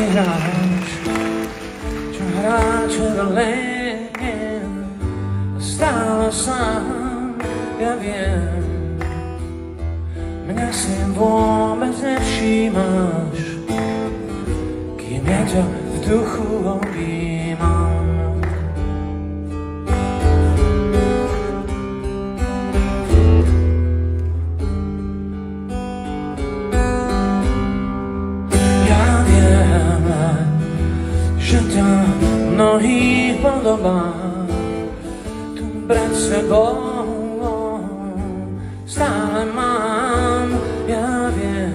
hráš, čo hráče len, stále sám, ja viem. Mňa si vôbec nevšímaš, kým ja ťa v duchu objímam. Ja viem, že ťa mnohých podobá tu pred sebou. Stále mám, ja viem,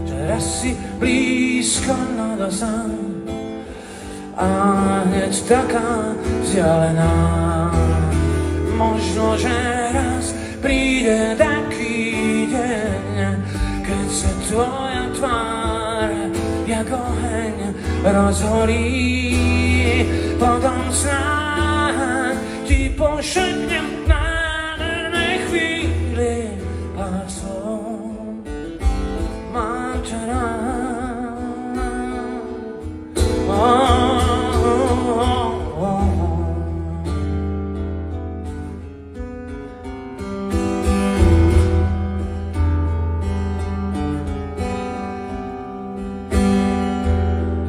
že raz si blízko nadozám a hneď taká vzdialená. Možno, že raz príde taký deň, keď sa tvoja tvár jak oheň rozhorí. Potom snáď ti pošepnem pár slov, mám ťa rád.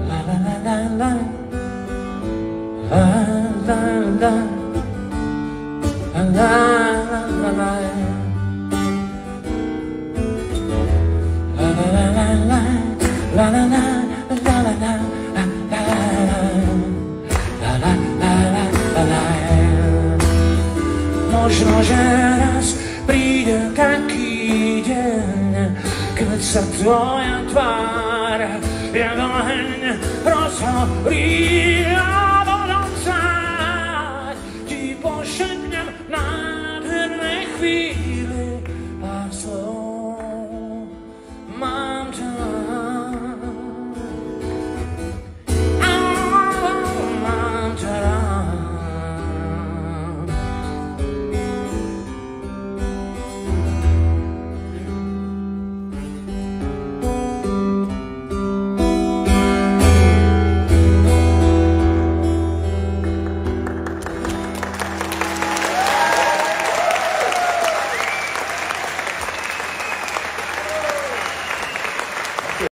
La la la la la, la la la, la la la la. La la la la la la la la la la la la. Možno, že raz príde taký deň, keď sa tvoja tvár jak oheň rozhorí a potom snáď ti pošepnem nádherné chvíle.